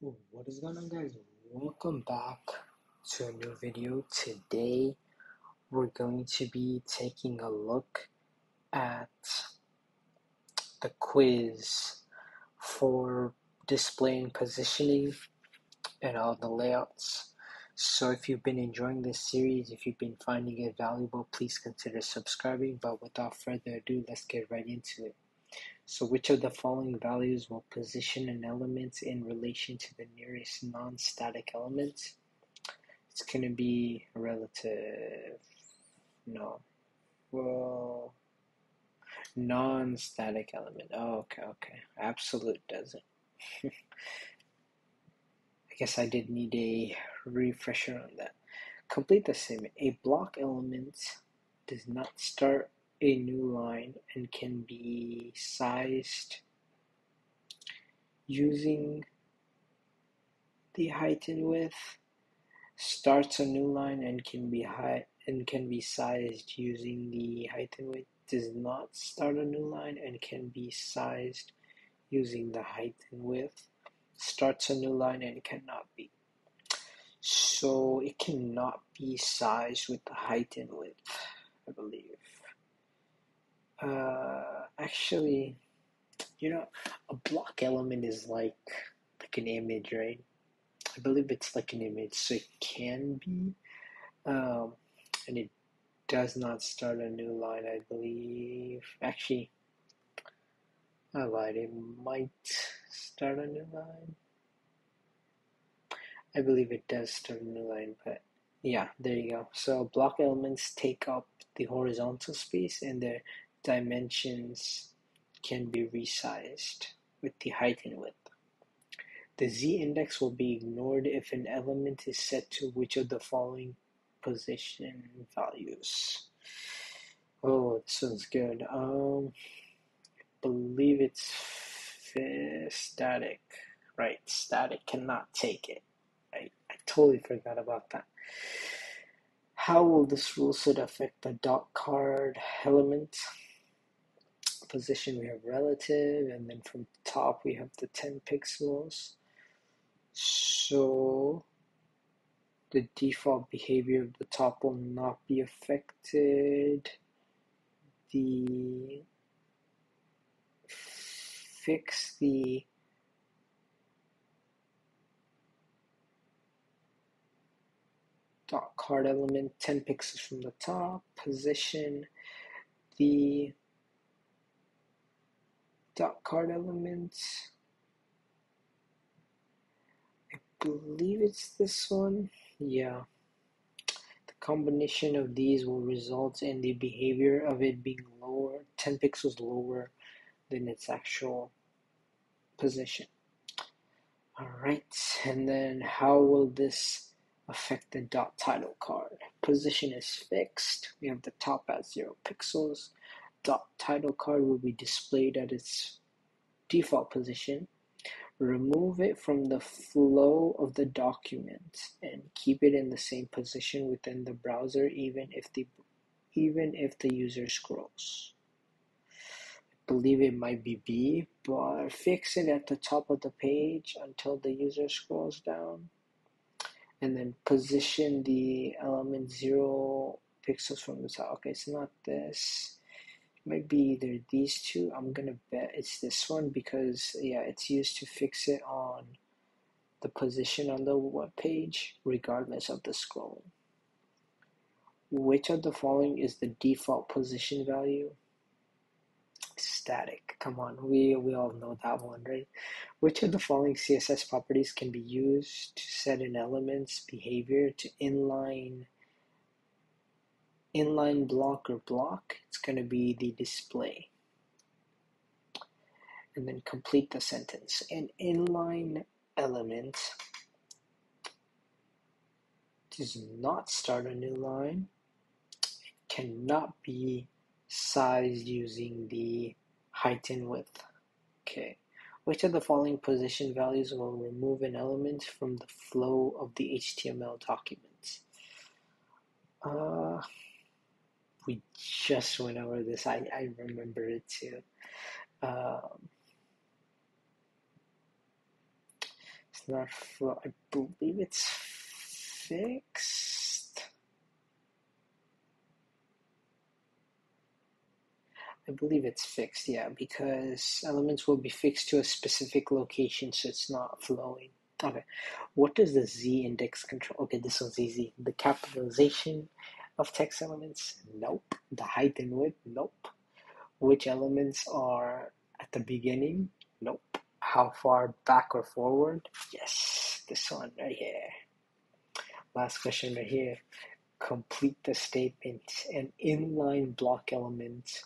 What is going on, guys? Welcome back to a new video. Today we're going to be taking a look at the quiz for displaying positioning and all the layouts. So if you've been enjoying this series, if you've been finding it valuable, please consider subscribing. But without further ado, let's get right into it. So which of the following values will position an element in relation to the nearest non-static element? It's going to be relative. No. Well, non-static element. Oh, okay. Absolute doesn't. I guess I did need a refresher on that. Complete the statement. A block element does not start a new line and can be sized using the height and width, starts a new line and can be sized using the height and width, does not start a new line and can be sized using the height and width, starts a new line and cannot be. So it cannot be sized with the height and width, I believe. Actually, a block element is like an image, right? I believe it's like an image, so it can be, and it does not start a new line, I believe. Actually, I lied, it might start a new line. I believe it does start a new line, but yeah, there you go. So block elements take up the horizontal space and their dimensions can be resized with the height and width. The z-index will be ignored if an element is set to which of the following position values. Oh, this one's good. Believe it's static. Right, static cannot take it. I totally forgot about that. How will this rule set affect the dot card element? Position we have relative, and then from the top we have the 10 pixels. So the default behavior of the top will not be affected. Fix the dot card element 10 pixels from the top. Position the dot card element. I believe it's this one. Yeah. The combination of these will result in the behavior of it being lower, 10 pixels lower than its actual position. Alright, and then how will this affect the dot title card? Position is fixed. We have the top at 0 pixels. Dot title card will be displayed at its default position. Remove it from the flow of the document and keep it in the same position within the browser even if the user scrolls. I believe it might be B, but fix it at the top of the page until the user scrolls down. And then position the element 0 pixels from the top. Okay, it's not this. It might be either these two. I'm gonna bet it's this one because yeah, it's used to fix it on the position on the web page regardless of the scrolling. Which of the following is the default position value? Static. Come on, we all know that one, right? Which of the following CSS properties can be used to set an element's behavior to inline block or block? It's going to be the display. And then complete the sentence. An inline element does not start a new line. It cannot be sized using the height and width. Okay. Which of the following position values will remove an element from the flow of the HTML document? We just went over this. I remember it too. It's not flow. I believe it's fixed. I believe it's fixed, yeah, because elements will be fixed to a specific location, so it's not flowing. Okay, what does the Z index control? Okay, this one's easy. The capitalization of text elements? Nope. The height and width? Nope. Which elements are at the beginning? Nope. How far back or forward? Yes, this one right here. Last question right here. Complete the statement. An inline block element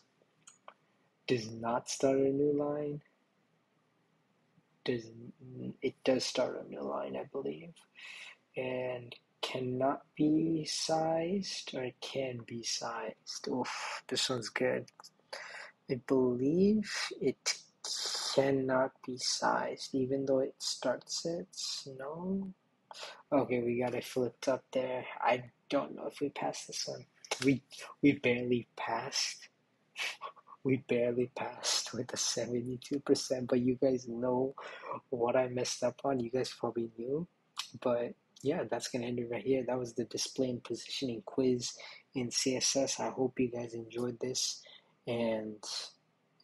does not start a new line. It does start a new line, I believe. And cannot be sized, or it can be sized. Oof, this one's good. I believe it cannot be sized, even though it starts it. No. Okay, we got it flipped up there. I don't know if we passed this one. We barely passed. We barely passed with a 72%, but you guys know what I messed up on. You guys probably knew. But yeah, that's gonna end it right here. That was the display and positioning quiz in CSS. I hope you guys enjoyed this. And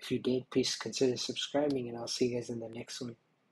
if you did, please consider subscribing, and I'll see you guys in the next one.